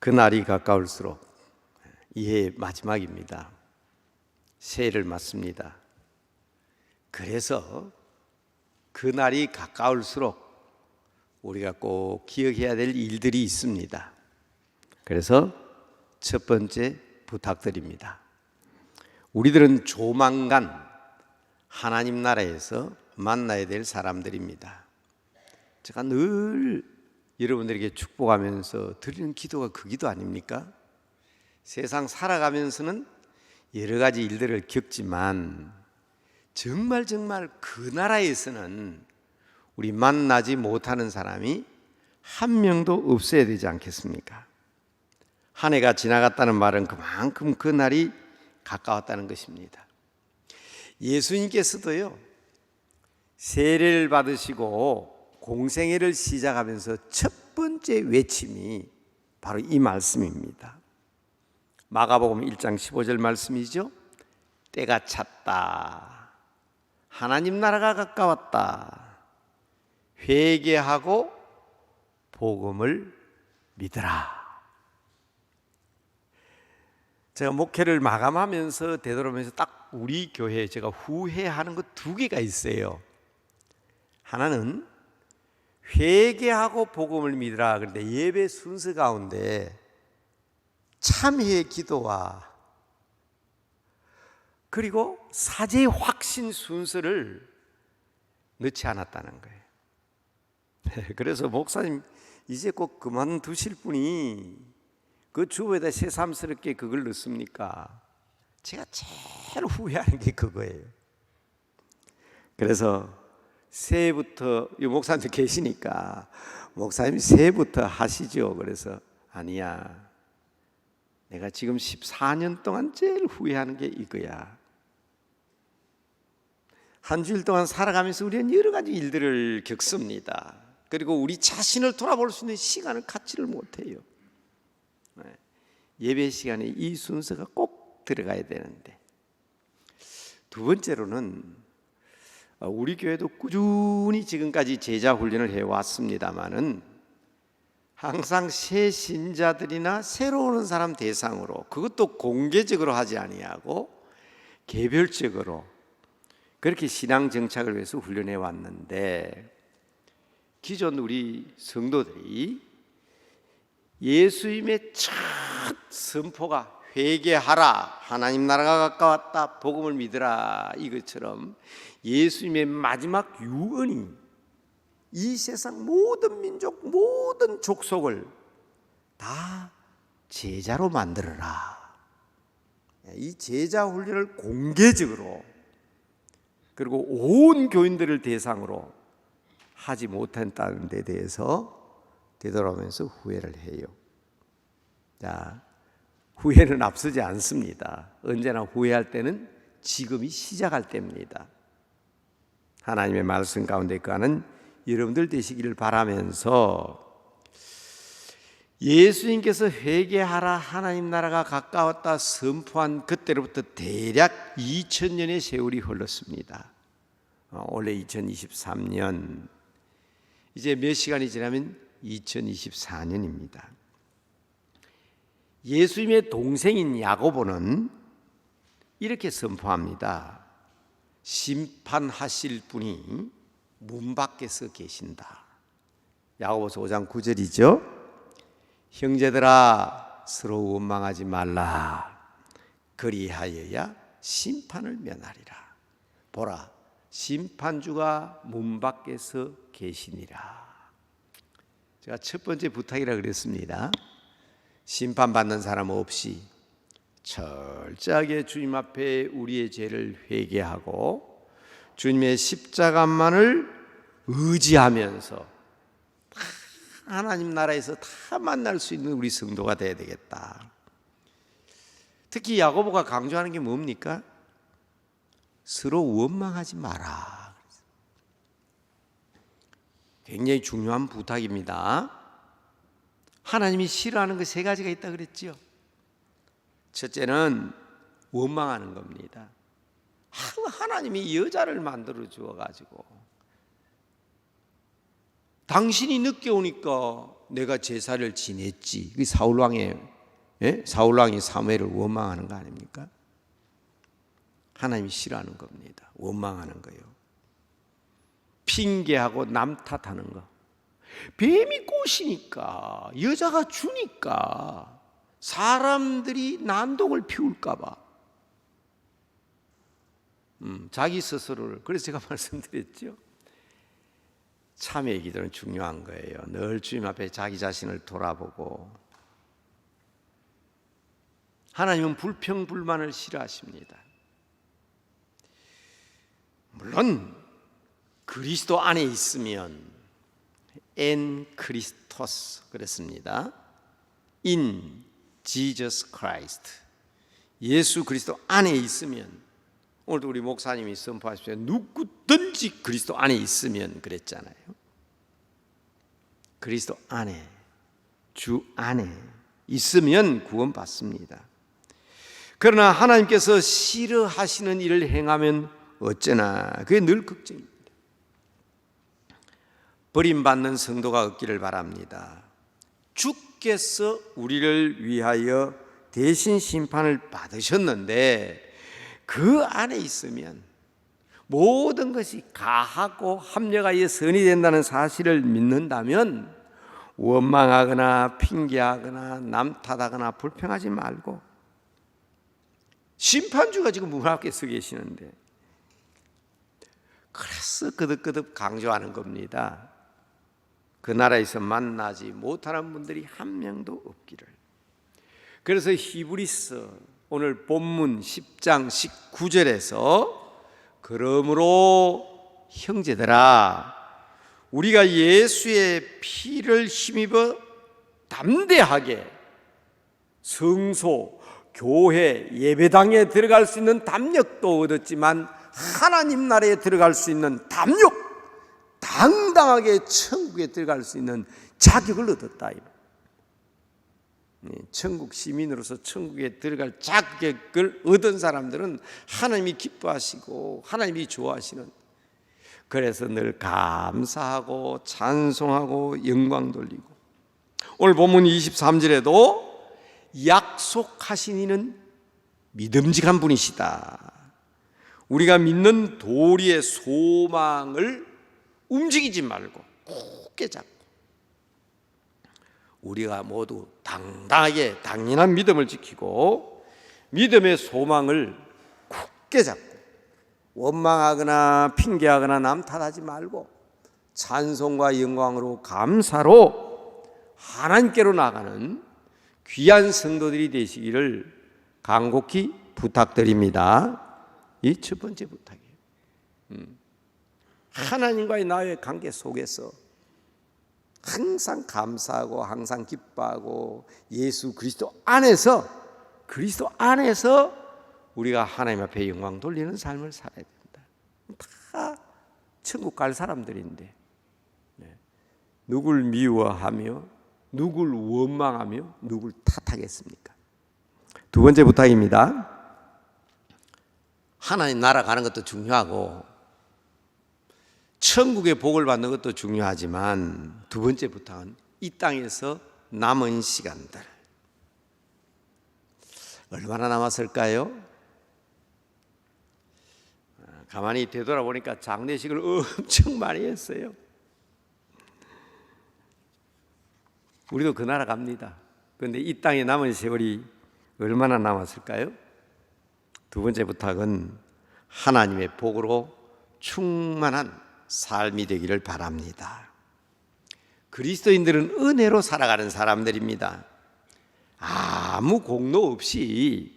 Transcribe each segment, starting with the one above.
그날이 가까울수록 이해 마지막입니다. 새해를 맞습니다. 그래서 그날이 가까울수록 우리가 꼭 기억해야 될 일들이 있습니다. 그래서 첫 번째 부탁드립니다. 우리들은 조만간 하나님 나라에서 만나야 될 사람들입니다. 제가 늘 여러분들에게 축복하면서 드리는 기도가 그 기도 아닙니까? 세상 살아가면서는 여러 가지 일들을 겪지만 정말 그 나라에서는 우리 만나지 못하는 사람이 한 명도 없어야 되지 않겠습니까? 한 해가 지나갔다는 말은 그만큼 그 날이 가까웠다는 것입니다. 예수님께서도요, 세례를 받으시고 공생애를 시작하면서 첫 번째 외침이 바로 이 말씀입니다. 마가복음 1장 15절 말씀이죠. 때가 찼다. 하나님 나라가 가까웠다. 회개하고 복음을 믿으라. 제가 목회를 마감하면서 되돌아오면서 딱 우리 교회에 제가 후회하는 것 두 개가 있어요. 하나는 회개하고 복음을 믿으라. 그런데 예배 순서 가운데 참회의 기도와 그리고 사제의 확신 순서를 넣지 않았다는 거예요. 그래서 목사님 이제 꼭 그만두실 분이 그 주보에다 새삼스럽게 그걸 넣습니까? 제가 제일 후회하는 게 그거예요. 그래서 새해부터 이 목사님도 계시니까 목사님이 새해부터 하시죠. 그래서 아니야, 내가 지금 14년 동안 제일 후회하는 게 이거야. 한 주일 동안 살아가면서 우리는 여러 가지 일들을 겪습니다. 그리고 우리 자신을 돌아볼 수 있는 시간을 갖지를 못해요. 예배 시간에 이 순서가 꼭 들어가야 되는데, 두 번째로는 우리 교회도 꾸준히 지금까지 제자 훈련을 해왔습니다마는 항상 새 신자들이나 새로 오는 사람 대상으로, 그것도 공개적으로 하지 아니하고 개별적으로 그렇게 신앙 정착을 위해서 훈련해 왔는데, 기존 우리 성도들이 예수님의 첫 선포가 회개하라, 하나님 나라가 가까웠다, 복음을 믿으라, 이것처럼 예수님의 마지막 유언이 이 세상 모든 민족, 모든 족속을 다 제자로 만들어라, 이 제자 훈련을 공개적으로 그리고 온 교인들을 대상으로 하지 못했다는 데 대해서 되돌아오면서 후회를 해요. 자, 후회는 앞서지 않습니다. 언제나 후회할 때는 지금이 시작할 때입니다. 하나님의 말씀 가운데 거하는 여러분들 되시기를 바라면서, 예수님께서 회개하라, 하나님 나라가 가까웠다 선포한 그때로부터 대략 2000년의 세월이 흘렀습니다. 원래 2023년, 이제 몇 시간이 지나면 2024년입니다. 예수님의 동생인 야고보는 이렇게 선포합니다. 심판하실 분이 문 밖에서 계신다. 야고보서 5장 9절이죠. 형제들아, 서로 원망하지 말라. 그리하여야 심판을 면하리라. 보라, 심판주가 문 밖에서 계시니라. 제가 첫 번째 부탁이라 그랬습니다. 심판받는 사람 없이 철저하게 주님 앞에 우리의 죄를 회개하고 주님의 십자가만을 의지하면서 하나님 나라에서 다 만날 수 있는 우리 성도가 되어야 되겠다. 특히 야고보가 강조하는 게 뭡니까? 서로 원망하지 마라. 굉장히 중요한 부탁입니다. 하나님이 싫어하는 거 세 가지가 있다 그랬죠. 첫째는 원망하는 겁니다. 하나님이 여자를 만들어 주어가지고 당신이 늦게 오니까 내가 제사를 지냈지. 그 사울왕이 사무엘을 원망하는 거 아닙니까? 하나님이 싫어하는 겁니다. 원망하는 거예요. 핑계하고 남 탓하는 거. 뱀이 꼬시니까, 여자가 주니까 사람들이 난동을 피울까 봐 자기 스스로를, 그래서 제가 말씀드렸죠. 참회의 기도는 중요한 거예요. 늘 주님 앞에 자기 자신을 돌아보고. 하나님은 불평불만을 싫어하십니다. 물론 그리스도 안에 있으면 엔 크리스토스 그랬습니다. In Jesus Christ. 예수 그리스도 안에 있으면, 오늘도 우리 목사님이 선포하십시오. 누구든지 그리스도 안에 있으면 그랬잖아요. 그리스도 안에, 주 안에 있으면 구원받습니다. 그러나 하나님께서 싫어하시는 일을 행하면 어쩌나, 그게 늘 걱정입니다. 버림받는 성도가 없기를 바랍니다. 주께서 우리를 위하여 대신 심판을 받으셨는데 그 안에 있으면 모든 것이 가하고 합력하여 선이 된다는 사실을 믿는다면 원망하거나 핑계하거나 남 탓하거나 불평하지 말고, 심판주가 지금 문 앞에 서 계시는데, 그래서 거듭거듭 강조하는 겁니다. 그 나라에서 만나지 못하는 분들이 한 명도 없기를. 그래서 히브리서 오늘 본문 10장 19절에서 그러므로 형제들아, 우리가 예수의 피를 힘입어 담대하게 성소, 교회, 예배당에 들어갈 수 있는 담력도 얻었지만 하나님 나라에 들어갈 수 있는 담력, 당당하게 천국에 들어갈 수 있는 자격을 얻었다. 천국 시민으로서 천국에 들어갈 자격을 얻은 사람들은 하나님이 기뻐하시고 하나님이 좋아하시는, 그래서 늘 감사하고 찬송하고 영광 돌리고, 오늘 본문 23절에도 약속하신 이는 믿음직한 분이시다. 우리가 믿는 도리의 소망을 움직이지 말고 굳게 잡고, 우리가 모두 당당하게 당연한 믿음을 지키고 믿음의 소망을 굳게 잡고, 원망하거나 핑계하거나 남 탓하지 말고 찬송과 영광으로 감사로 하나님께로 나가는 귀한 성도들이 되시기를 간곡히 부탁드립니다. 이 첫 번째 부탁이에요. 하나님과의 나의 관계 속에서 항상 감사하고 항상 기뻐하고 예수 그리스도 안에서 우리가 하나님 앞에 영광 돌리는 삶을 살아야 된다. 다 천국 갈 사람들인데 누굴 미워하며 누굴 원망하며 누굴 탓하겠습니까? 두 번째 부탁입니다. 하나님 나라 가는 것도 중요하고 천국의 복을 받는 것도 중요하지만 두 번째 부탁은 이 땅에서 남은 시간들 얼마나 남았을까요? 가만히 되돌아보니까 장례식을 엄청 많이 했어요. 우리도 그 나라 갑니다. 그런데 이 땅에 남은 세월이 얼마나 남았을까요? 두 번째 부탁은 하나님의 복으로 충만한 삶이 되기를 바랍니다. 그리스도인들은 은혜로 살아가는 사람들입니다. 아무 공로 없이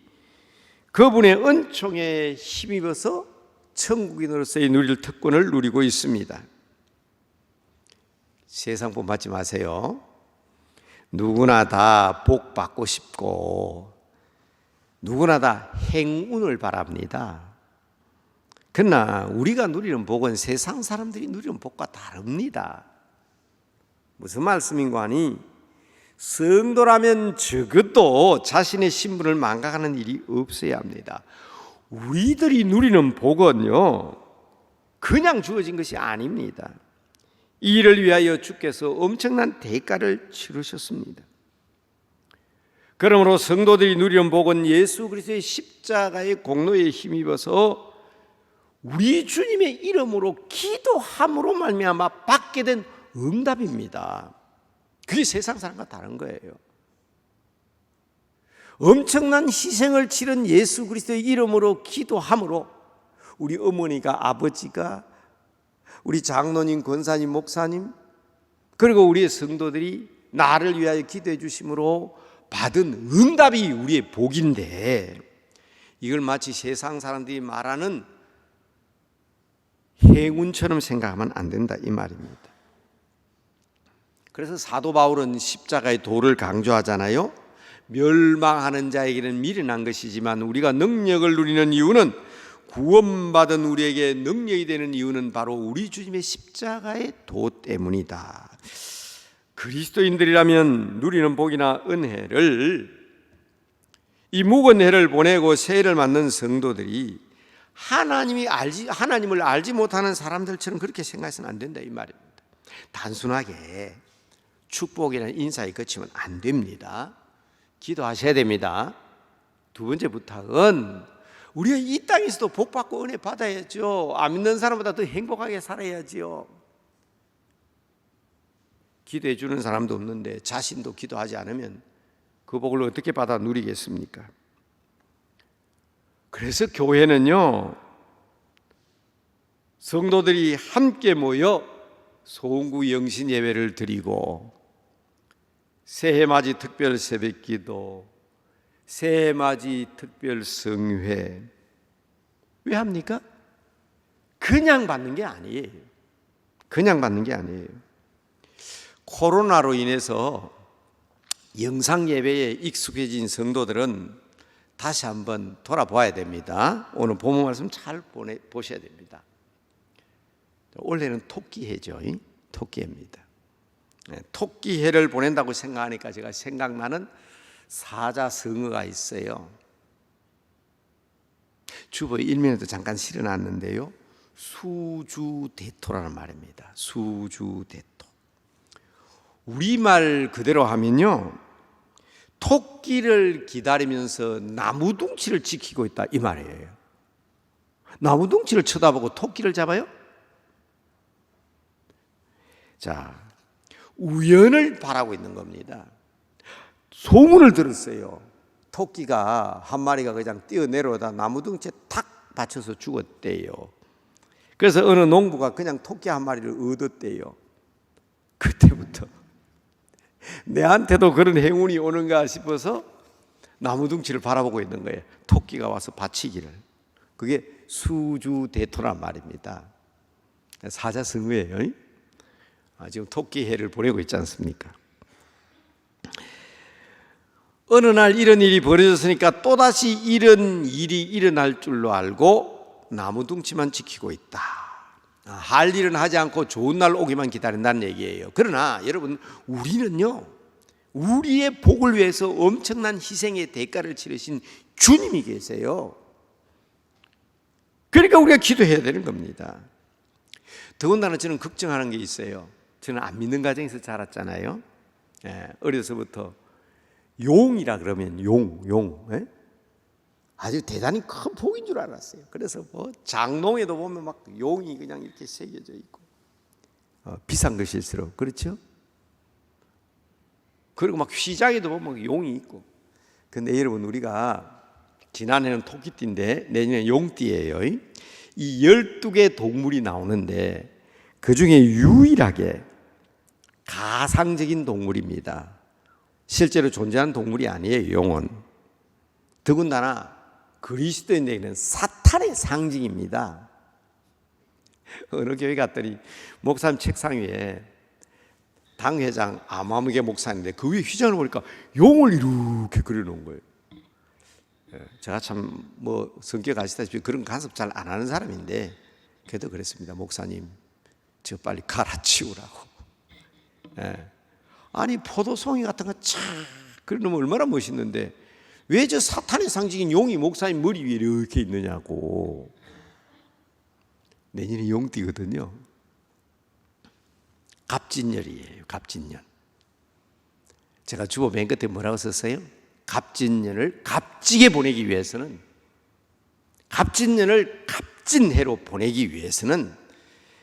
그분의 은총에 힘입어서 천국인으로서의 누릴 특권을 누리고 있습니다. 세상 복 받지 마세요. 누구나 다 복 받고 싶고 누구나 다 행운을 바랍니다. 그러나 우리가 누리는 복은 세상 사람들이 누리는 복과 다릅니다. 무슨 말씀인가 하니 성도라면 적어도 자신의 신분을 망각하는 일이 없어야 합니다. 우리들이 누리는 복은요 그냥 주어진 것이 아닙니다. 이 일을 위하여 주께서 엄청난 대가를 치르셨습니다. 그러므로 성도들이 누리는 복은 예수 그리스도의 십자가의 공로에 힘입어서 우리 주님의 이름으로 기도함으로 말미암아 받게 된 응답입니다. 그게 세상 사람과 다른 거예요. 엄청난 희생을 치른 예수 그리스도의 이름으로 기도함으로 우리 어머니가, 아버지가, 우리 장로님, 권사님, 목사님, 그리고 우리의 성도들이 나를 위하여 기도해 주심으로 받은 응답이 우리의 복인데, 이걸 마치 세상 사람들이 말하는 행운처럼 생각하면 안 된다, 이 말입니다. 그래서 사도 바울은 십자가의 도를 강조하잖아요. 멸망하는 자에게는 미련한 것이지만 우리가 능력을 누리는 이유는, 구원받은 우리에게 능력이 되는 이유는 바로 우리 주님의 십자가의 도 때문이다. 그리스도인들이라면 누리는 복이나 은혜를, 이 묵은 해를 보내고 새해를 맞는 성도들이 하나님을 알지 못하는 사람들처럼 그렇게 생각해서는 안 된다, 이 말입니다. 단순하게 축복이나 인사에 그치면 안 됩니다. 기도하셔야 됩니다. 두 번째 부탁은 우리가 이 땅에서도 복 받고 은혜 받아야죠. 안 믿는 사람보다 더 행복하게 살아야지요. 기도해 주는 사람도 없는데 자신도 기도하지 않으면 그 복을 어떻게 받아 누리겠습니까? 그래서 교회는요, 성도들이 함께 모여 소원구 영신 예배를 드리고 새해맞이 특별 새벽기도, 새해맞이 특별 성회, 왜 합니까? 그냥 받는 게 아니에요. 그냥 받는 게 아니에요. 코로나로 인해서 영상 예배에 익숙해진 성도들은 다시 한번 돌아봐야 됩니다. 오늘 본문 말씀 잘 보셔야 됩니다. 원래는 토끼해죠. 토끼해입니다. 토끼해를 보낸다고 생각하니까 제가 생각나는 사자성어가 있어요. 주보에 일면에도 잠깐 실어놨는데요, 수주대토라는 말입니다. 수주대토. 우리말 그대로 하면요, 토끼를 기다리면서 나무둥치를 지키고 있다, 이 말이에요. 나무둥치를 쳐다보고 토끼를 잡아요? 자, 우연을 바라고 있는 겁니다. 소문을 들었어요. 토끼가 한 마리가 그냥 뛰어내려오다 나무둥치에 탁 받쳐서 죽었대요. 그래서 어느 농부가 그냥 토끼 한 마리를 얻었대요. 그때부터 내한테도 그런 행운이 오는가 싶어서 나무둥치를 바라보고 있는 거예요. 토끼가 와서 바치기를. 그게 수주대토란 말입니다. 사자성어예요. 지금 토끼해를 보내고 있지 않습니까? 어느 날 이런 일이 벌어졌으니까 또다시 이런 일이 일어날 줄로 알고 나무둥치만 지키고 있다. 할 일은 하지 않고 좋은 날 오기만 기다린다는 얘기예요. 그러나 여러분, 우리는요, 우리의 복을 위해서 엄청난 희생의 대가를 치르신 주님이 계세요. 그러니까 우리가 기도해야 되는 겁니다. 더군다나 저는 걱정하는 게 있어요. 저는 안 믿는 가정에서 자랐잖아요. 어려서부터 용이라 그러면 용, 아주 대단히 큰 복인 줄 알았어요. 그래서 뭐 장롱에도 보면 막 용이 그냥 이렇게 새겨져 있고, 비싼 것일수록 그렇죠. 그리고 막 휘장에도 보면 용이 있고. 근데 여러분, 우리가 지난해는 토끼띠인데 내년에 용띠예요. 이 12개 동물이 나오는데 그 중에 유일하게 가상적인 동물입니다. 실제로 존재하는 동물이 아니에요, 용은. 더군다나 그리스도인에게는 사탄의 상징입니다. 어느 교회 갔더니 목사님 책상 위에 당회장 아마무개 목사인데 그 위에 휘장을 보니까 용을 이렇게 그려놓은 거예요. 제가 참 뭐 성격 아시다시피 그런 간섭 잘 안 하는 사람인데 그래도 그랬습니다. 목사님, 저 빨리 갈아치우라고. 아니, 포도송이 같은 거 참 그려놓으면 얼마나 멋있는데 왜 저 사탄의 상징인 용이 목사님 머리 위에 이렇게 있느냐고. 내년에 용띠거든요. 갑진년이에요. 갑진년. 제가 주보 맨 끝에 뭐라고 썼어요? 갑진년을 값지게 보내기 위해서는, 갑진년을 갑진해로 보내기 위해서는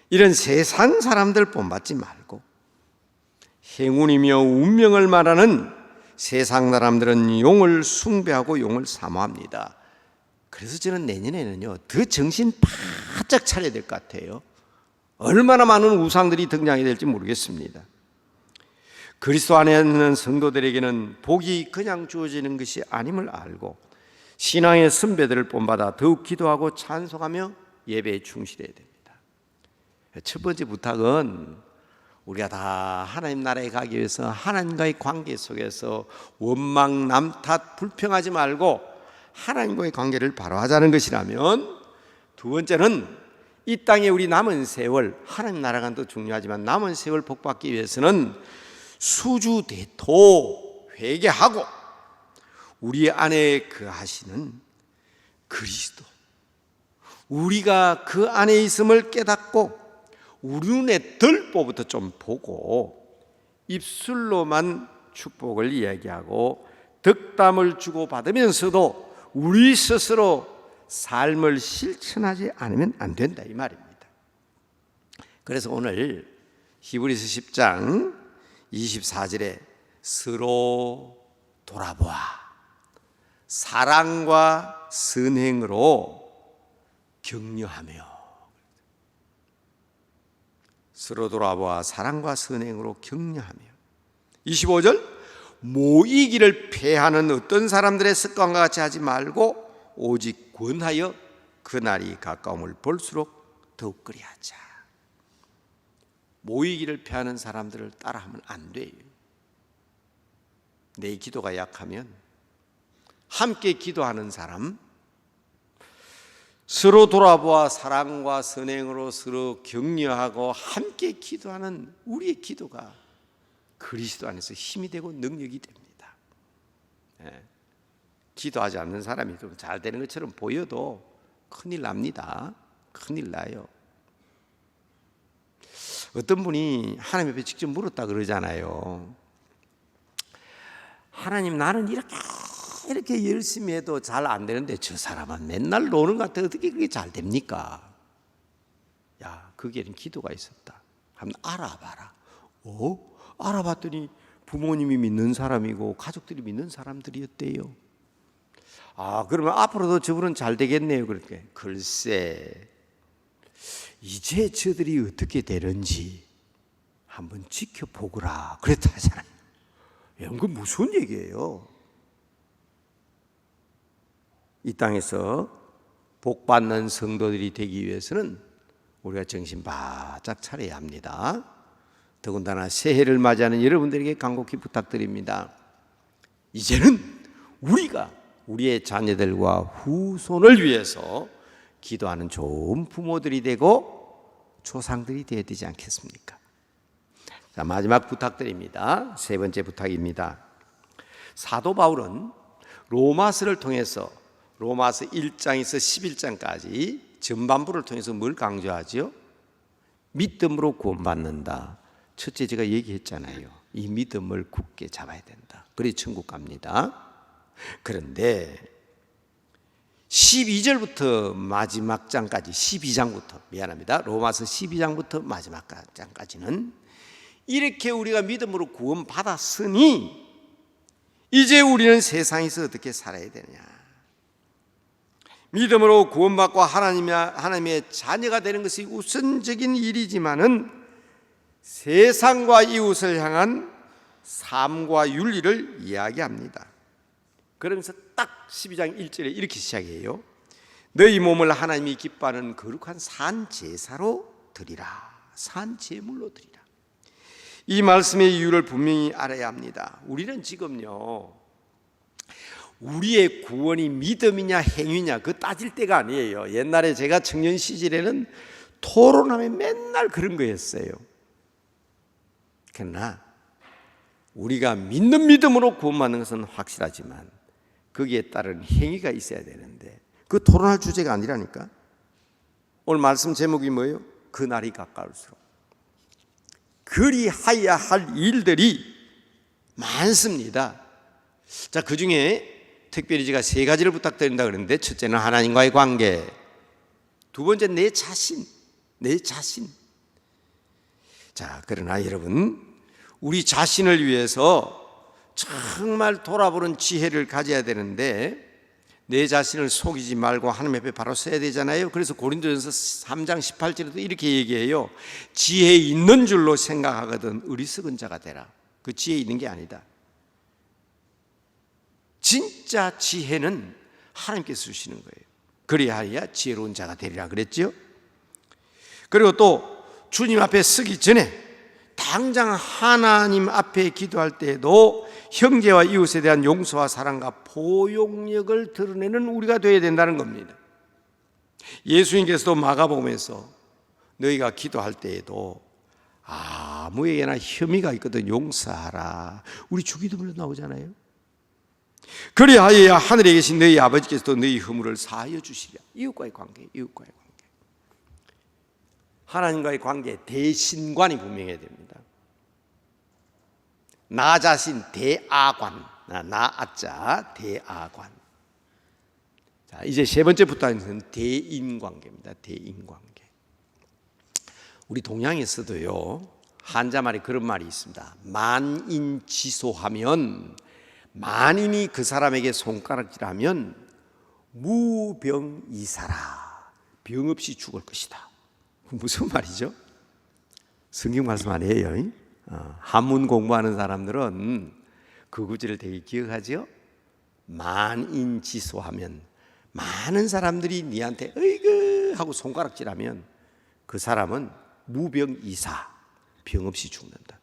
이런 세상 사람들 본받지 말고 행운이며 운명을 말하는 세상 사람들은 용을 숭배하고 용을 사모합니다. 그래서 저는 내년에는요 더 정신 바짝 차려야 될 것 같아요. 얼마나 많은 우상들이 등장이 될지 모르겠습니다. 그리스도 안에 있는 성도들에게는 복이 그냥 주어지는 것이 아님을 알고 신앙의 선배들을 본받아 더욱 기도하고 찬송하며 예배에 충실해야 됩니다. 첫 번째 부탁은 우리가 다 하나님 나라에 가기 위해서 하나님과의 관계 속에서 원망, 남탓, 불평하지 말고 하나님과의 관계를 바로 하자는 것이라면, 두 번째는 이 땅에 우리 남은 세월, 하나님 나라가 더 중요하지만 남은 세월 복받기 위해서는 수주대토 회개하고 우리 안에 거하시는 그리스도, 우리가 그 안에 있음을 깨닫고 우리 눈에 덜보부터 좀 보고 입술로만 축복을 이야기하고 덕담을 주고받으면서도 우리 스스로 삶을 실천하지 않으면 안 된다, 이 말입니다. 그래서 오늘 히브리서 10장 24절에 서로 돌아보아 사랑과 선행으로 격려하며, 서로 돌아보아 사랑과 선행으로 격려하며, 25절 모이기를 패하는 어떤 사람들의 습관과 같이 하지 말고 오직 권하여 그날이 가까움을 볼수록 더욱 그리하자. 모이기를 패하는 사람들을 따라하면 안 돼요. 내 기도가 약하면 함께 기도하는 사람, 서로 돌아보아 사랑과 선행으로 서로 격려하고 함께 기도하는 우리의 기도가 그리스도 안에서 힘이 되고 능력이 됩니다. 기도하지 않는 사람이 좀 잘 되는 것처럼 보여도 큰일 납니다. 큰일 나요. 어떤 분이 하나님 앞에 직접 물었다 그러잖아요. 하나님, 나는 이렇게 열심히 해도 잘 안 되는데 저 사람은 맨날 노는 것 같아. 어떻게 그게 잘 됩니까? 야, 거기에는 기도가 있었다. 한번 알아봐라. 알아봤더니 부모님이 믿는 사람이고 가족들이 믿는 사람들이었대요. 그러면 앞으로도 저분은 잘 되겠네요. 그렇게. 글쎄, 이제 저들이 어떻게 되는지 한번 지켜보거라 그랬다 하잖아요. 그건 무슨 얘기예요? 이 땅에서 복받는 성도들이 되기 위해서는 우리가 정신 바짝 차려야 합니다. 더군다나 새해를 맞이하는 여러분들에게 간곡히 부탁드립니다. 이제는 우리가 우리의 자녀들과 후손을 위해서 기도하는 좋은 부모들이 되고 조상들이 되어야 되지 않겠습니까? 자, 마지막 부탁드립니다. 세 번째 부탁입니다. 사도 바울은 로마서를 통해서 로마서 1장에서 11장까지 전반부를 통해서 뭘 강조하죠? 믿음으로 구원받는다. 첫째 제가 얘기했잖아요. 이 믿음을 굳게 잡아야 된다. 그래 천국 갑니다. 그런데 12절부터 마지막 장까지, 12장부터 미안합니다. 로마서 12장부터 마지막 장까지는 이렇게 우리가 믿음으로 구원받았으니 이제 우리는 세상에서 어떻게 살아야 되느냐. 믿음으로 구원받고 하나님의 자녀가 되는 것이 우선적인 일이지만은 세상과 이웃을 향한 삶과 윤리를 이야기합니다. 그러면서 딱 12장 1절에 이렇게 시작해요. 너희 몸을 하나님이 기뻐하는 거룩한 산 제사로 드리라. 산 제물로 드리라. 이 말씀의 이유를 분명히 알아야 합니다. 우리는 지금요, 우리의 구원이 믿음이냐 행위냐 그 따질 때가 아니에요. 옛날에 제가 청년 시절에는 토론하면 맨날 그런 거였어요. 그러나 우리가 믿는 믿음으로 구원받는 것은 확실하지만 거기에 따른 행위가 있어야 되는데 그 토론할 주제가 아니라니까. 오늘 말씀 제목이 뭐예요? 그날이 가까울수록. 그리하여야 할 일들이 많습니다. 자, 그 중에 특별히 제가 세 가지를 부탁드린다 그랬는데, 첫째는 하나님과의 관계, 두 번째 내 자신. 자, 그러나 여러분, 우리 자신을 위해서 정말 돌아보는 지혜를 가져야 되는데, 내 자신을 속이지 말고 하나님 앞에 바로 서야 되잖아요. 그래서 고린도전서 3장 18절에도 이렇게 얘기해요. 지혜 있는 줄로 생각하거든 어리석은 자가 되라. 그 지혜 있는 게 아니다. 진짜 지혜는 하나님께서 주시는 거예요. 그리하여 지혜로운 자가 되리라 그랬죠. 그리고 또 주님 앞에 서기 전에 당장 하나님 앞에 기도할 때에도 형제와 이웃에 대한 용서와 사랑과 포용력을 드러내는 우리가 되어야 된다는 겁니다. 예수님께서도 마가복음에서 너희가 기도할 때에도 아무에게나 혐의가 있거든 용서하라. 우리 주기도문에 나오잖아요. 그리하여야 하늘에 계신 너희 아버지께서도 너희 허물을 사하여 주시랴. 이웃과의 관계. 하나님과의 관계, 대신관이 분명해야 됩니다. 나 자신 대아관, 나아자 대아관. 자, 이제 세 번째 부탁은 대인관계입니다. 대인관계. 우리 동양에서도요, 한자말에 그런 말이 있습니다. 만인지소하면, 만인이 그 사람에게 손가락질하면 무병이사라. 병 없이 죽을 것이다. 무슨 말이죠? 성경 말씀 아니에요. 한문 공부하는 사람들은 그 구절을 되게 기억하죠. 만인지소하면, 많은 사람들이 니한테 으이그 하고 손가락질하면 그 사람은 무병이사, 병 없이 죽는다.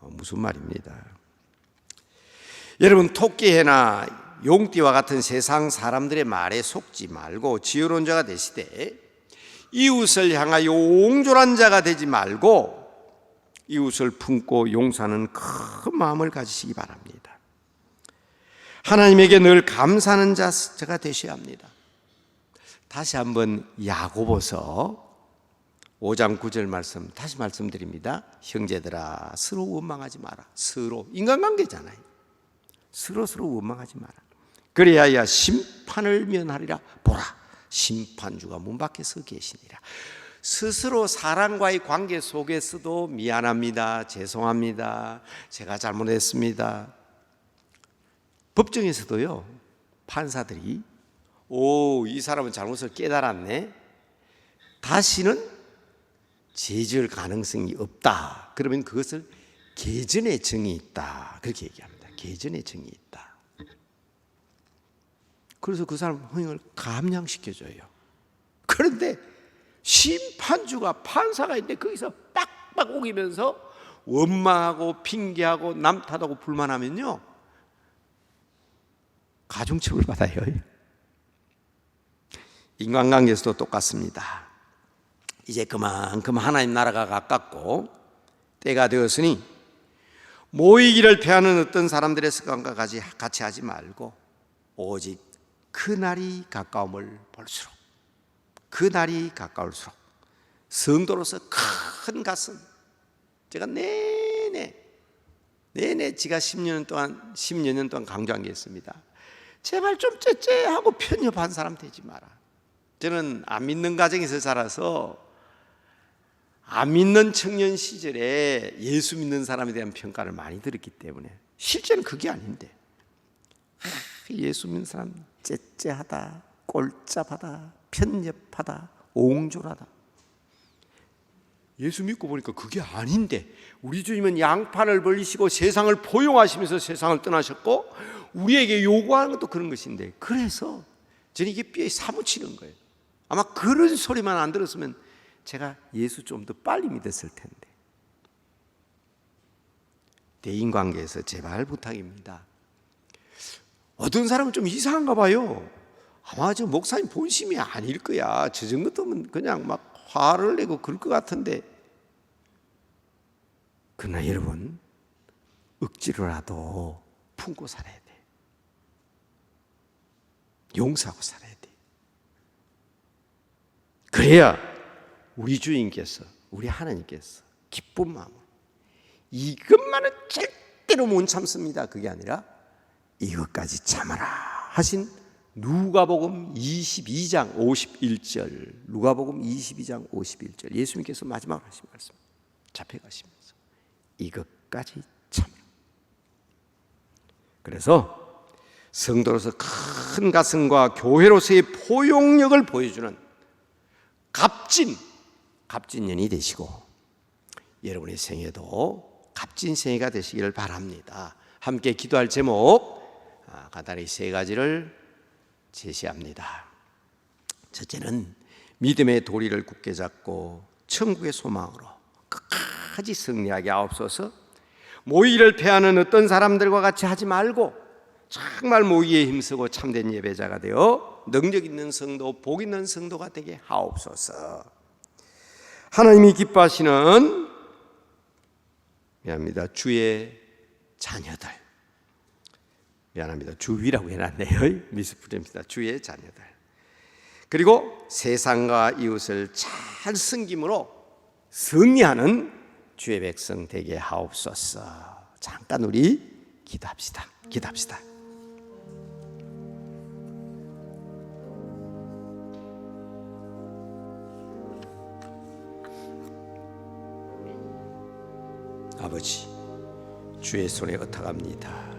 무슨 말입니다. 여러분, 토끼해나 용띠와 같은 세상 사람들의 말에 속지 말고 지혜로운 자가 되시되, 이웃을 향하여 옹졸한 자가 되지 말고 이웃을 품고 용서하는 큰 마음을 가지시기 바랍니다. 하나님에게 늘 감사하는 자가 되셔야 합니다. 다시 한번 야고보서 5장 9절 말씀 다시 말씀드립니다. 형제들아, 서로 원망하지 마라. 서로, 인간관계잖아요. 서로 원망하지 마라. 그래야 심판을 면하리라. 보라, 심판주가 문 밖에 서 계시니라. 스스로 사람과의 관계 속에서도 미안합니다, 죄송합니다, 제가 잘못했습니다. 법정에서도요, 판사들이 이 사람은 잘못을 깨달았네, 다시는 죄질 가능성이 없다, 그러면 그것을 개전의 정이 있다, 그렇게 얘기합니다. 개전의 정이 있다. 그래서 그 사람 형을 감량시켜줘요. 그런데 심판주가, 판사가 있는데 거기서 빡빡 우기면서 원망하고 핑계하고 남 탓하고 불만하면요, 가중처벌 받아요. 인간관계에서도 똑같습니다. 이제 그만큼 하나님 나라가 가깝고 때가 되었으니 모이기를 피하는 어떤 사람들의 습관과 같이 하지 말고 오직 그날이 가까움을 볼수록, 그날이 가까울수록 성도로서 큰 가슴, 제가 내내 제가 10여 년 동안 강조한 게 있습니다. 제발 좀 째째하고 편협한 사람 되지 마라. 저는 안 믿는 가정에서 자라서 안 믿는 청년 시절에 예수 믿는 사람에 대한 평가를 많이 들었기 때문에 실제는 그게 아닌데, 예수 믿는 사람 째째하다, 꼴짭하다, 편협하다, 옹졸하다. 예수 믿고 보니까 그게 아닌데, 우리 주님은 양판을 벌리시고 세상을 포용하시면서 세상을 떠나셨고 우리에게 요구하는 것도 그런 것인데, 그래서 저는 이게 뼈에 사무치는 거예요. 아마 그런 소리만 안 들었으면 제가 예수 좀 더 빨리 믿었을 텐데. 대인관계에서 제발 부탁입니다. 어떤 사람은 좀 이상한가 봐요. 아마 저 목사님 본심이 아닐 거야. 저 정도면 그냥 막 화를 내고 그럴 것 같은데, 그러나 여러분, 억지로라도 품고 살아야 돼. 용서하고 살아야 돼. 그래야 우리 주인께서, 우리 하나님께서 기쁜 마음으로. 이것만은 절대로 못 참습니다. 그게 아니라 이것까지 참아라 하신 누가복음 22장 51절, 누가복음 22장 51절, 예수님께서 마지막으로 하신 말씀, 잡혀가시면서 이것까지 참아라. 그래서 성도로서 큰 가슴과 교회로서의 포용력을 보여주는 값진 년이 되시고, 여러분의 생애도 값진 생애가 되시기를 바랍니다. 함께 기도할 제목 간단히 세 가지를 제시합니다. 첫째는 믿음의 도리를 굳게 잡고 천국의 소망으로 끝까지 승리하게 하옵소서. 모의를 패하는 어떤 사람들과 같이 하지 말고 정말 모의에 힘쓰고 참된 예배자가 되어 능력 있는 성도, 복 있는 성도가 되게 하옵소서. 하나님이 기뻐하시는 주의 자녀들, 주위라고 해놨네요. 미스프레입니다. 주의 자녀들. 그리고 세상과 이웃을 잘 섬김으로 승리하는 주의 백성 되게 하옵소서. 잠깐 우리 기도합시다. 아버지, 주의 손에 의탁합니다.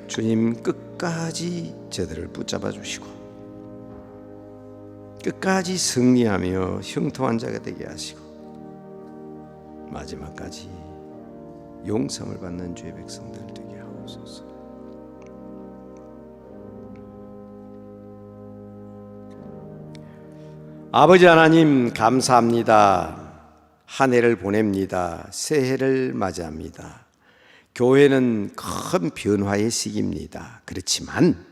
주님, 끝까지 저들을 붙잡아 주시고 끝까지 승리하며 형통한 자가 되게 하시고 마지막까지 용서를 받는 주의 백성들 되게 하옵소서. 아버지 하나님, 감사합니다. 한 해를 보냅니다. 새해를 맞이합니다. 교회는 큰 변화의 시기입니다. 그렇지만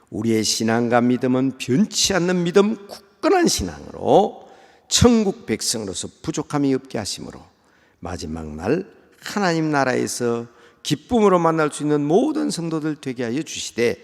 우리의 신앙과 믿음은 변치 않는 믿음, 굳건한 신앙으로 천국 백성으로서 부족함이 없게 하심으로 마지막 날 하나님 나라에서 기쁨으로 만날 수 있는 모든 성도들 되게 하여 주시되,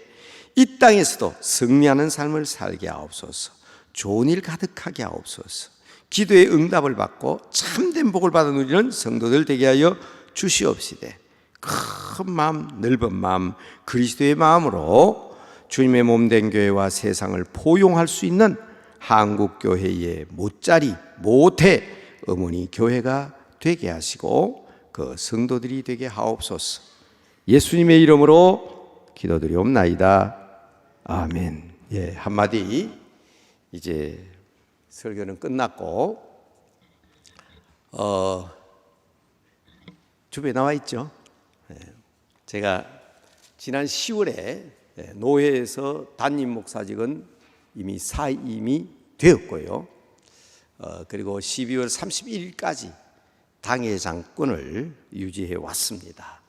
이 땅에서도 승리하는 삶을 살게 하옵소서. 좋은 일 가득하게 하옵소서. 기도의 응답을 받고 참된 복을 받은 우리는 성도들 되게 하여 주시옵시되, 큰 마음, 넓은 마음, 그리스도의 마음으로 주님의 몸된 교회와 세상을 포용할 수 있는 한국교회의 모짜리, 모태 어머니 교회가 되게 하시고 그 성도들이 되게 하옵소서. 예수님의 이름으로 기도드리옵나이다. 아멘. 한마디, 이제 설교는 끝났고 주변에 나와 있죠. 제가 지난 10월에 노회에서 담임 목사직은 이미 사임이 되었고요. 그리고 12월 31일까지 당회장권을 유지해 왔습니다.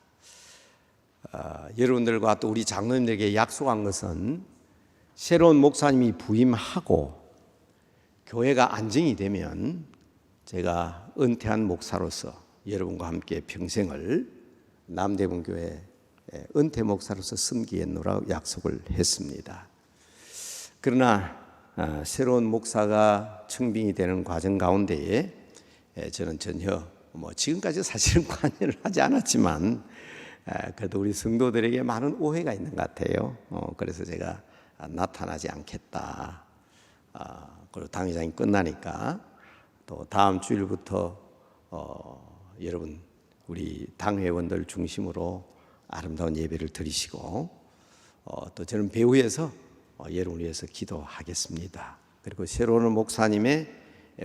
여러분들과 또 우리 장로님들에게 약속한 것은 새로운 목사님이 부임하고 교회가 안정이 되면 제가 은퇴한 목사로서 여러분과 함께 평생을 남대문교회 은퇴 목사로서 섬기겠노라고 약속을 했습니다. 그러나 새로운 목사가 청빙이 되는 과정 가운데에 저는 전혀 지금까지 사실은 관여를 하지 않았지만 그래도 우리 성도들에게 많은 오해가 있는 것 같아요. 그래서 제가 나타나지 않겠다. 그리고 당회장이 끝나니까 또 다음 주일부터 여러분 우리 당회원들 중심으로 아름다운 예배를 드리시고 또 저는 배후에서 여러분을 위해서 기도하겠습니다. 그리고 새로운 목사님의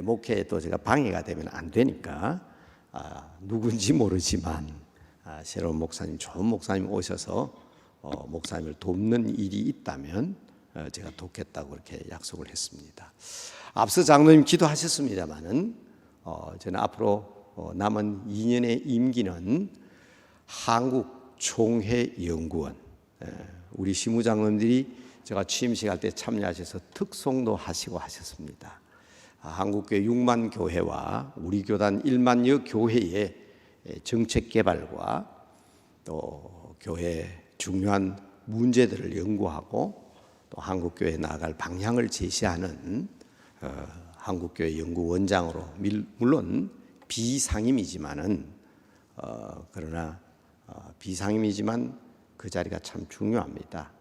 목회에 또 제가 방해가 되면 안 되니까 누군지 모르지만 새로운 목사님, 좋은 목사님 오셔서 목사님을 돕는 일이 있다면 제가 돕겠다고 그렇게 약속을 했습니다. 앞서 장로님 기도하셨습니다마는 저는 앞으로 남은 2년의 임기는 한국 총회연구원, 우리 시무장로님들이 제가 취임식 할 때 참여하셔서 특송도 하시고 하셨습니다. 한국교회 6만 교회와 우리 교단 1만여 교회의 정책 개발과 또 교회 중요한 문제들을 연구하고 또 한국교회에 나아갈 방향을 제시하는 한국교회 연구원장으로 물론 비상임이지만은 그러나 비상임이지만 그 자리가 참 중요합니다.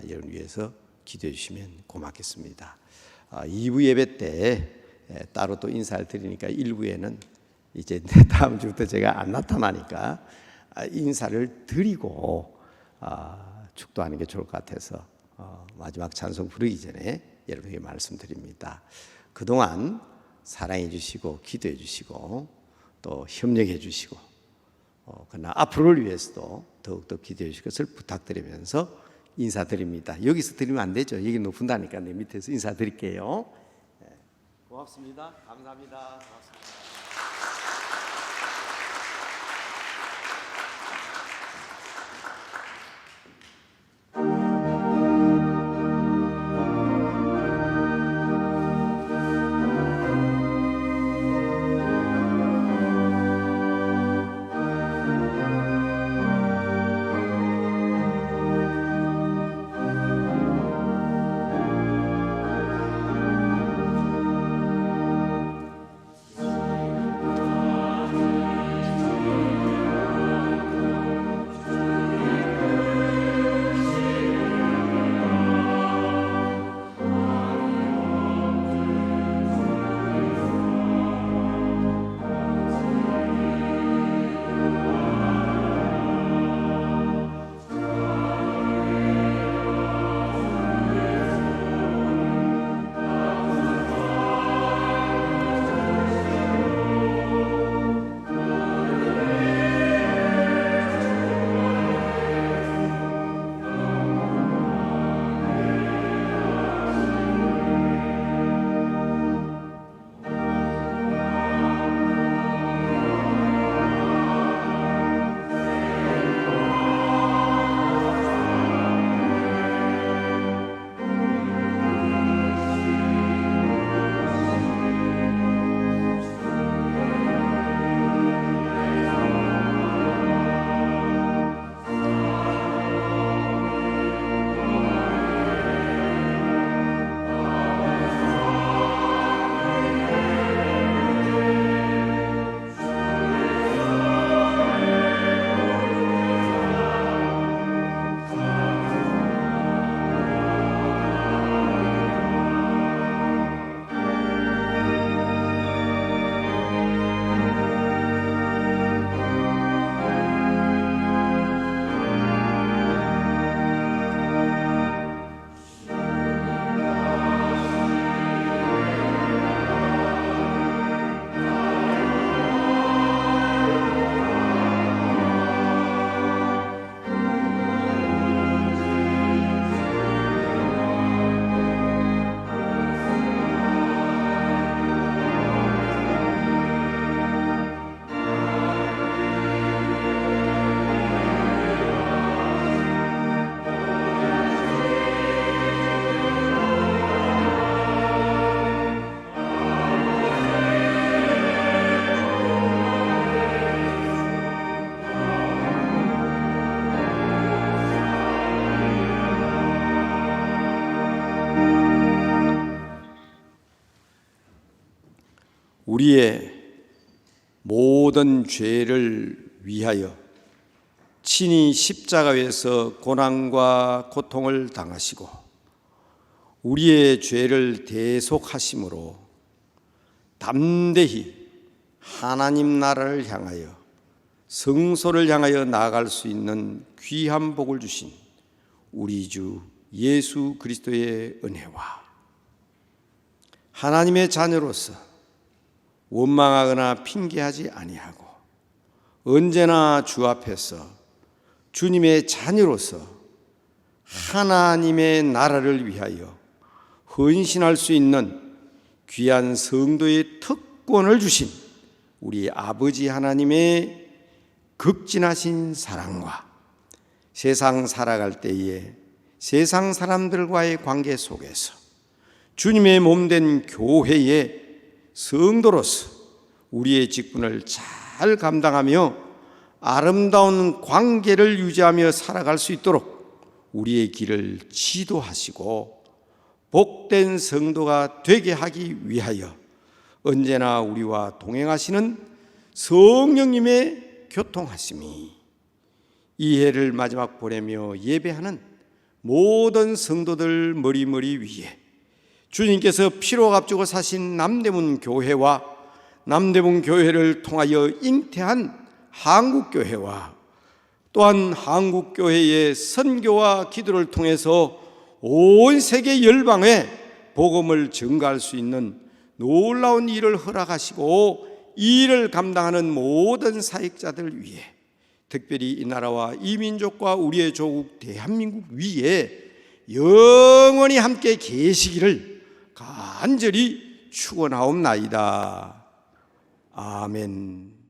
여러분 위해서 기도해 주시면 고맙겠습니다. 2부 예배 때 따로 또 인사를 드리니까 1부에는 이제 다음 주부터 제가 안 나타나니까 인사를 드리고 축도하는 게 좋을 것 같아서 마지막 찬송 부르기 전에 여러분에게 말씀드립니다. 그동안 사랑해 주시고 기도해 주시고 또 협력해 주시고 그러나 앞으로를 위해서도 더욱더 기도해 주실 것을 부탁드리면서 인사드립니다. 여기서 드리면 안 되죠. 여기 높은다니까 내 밑에서 인사드릴게요. 고맙습니다. 감사합니다. 고맙습니다. 우리의 모든 죄를 위하여 친히 십자가에서 고난과 고통을 당하시고 우리의 죄를 대속하심으로 담대히 하나님 나라를 향하여 성소를 향하여 나아갈 수 있는 귀한 복을 주신 우리 주 예수 그리스도의 은혜와 하나님의 자녀로서 원망하거나 핑계하지 아니하고 언제나 주 앞에서 주님의 자녀로서 하나님의 나라를 위하여 헌신할 수 있는 귀한 성도의 특권을 주신 우리 아버지 하나님의 극진하신 사랑과 세상 살아갈 때에 세상 사람들과의 관계 속에서 주님의 몸된 교회의 성도로서 우리의 직분을 잘 감당하며 아름다운 관계를 유지하며 살아갈 수 있도록 우리의 길을 지도하시고 복된 성도가 되게 하기 위하여 언제나 우리와 동행하시는 성령님의 교통하심이 이 해를 마지막 보내며 예배하는 모든 성도들 머리머리 위에 주님께서 피로 값주고 사신 남대문 교회와 남대문 교회를 통하여 잉태한 한국교회와 또한 한국교회의 선교와 기도를 통해서 온 세계 열방에 복음을 전가할 수 있는 놀라운 일을 허락하시고 이 일을 감당하는 모든 사역자들 위해 특별히 이 나라와 이 민족과 우리의 조국 대한민국 위에 영원히 함께 계시기를 간절히 축원하옵나이다. 아멘.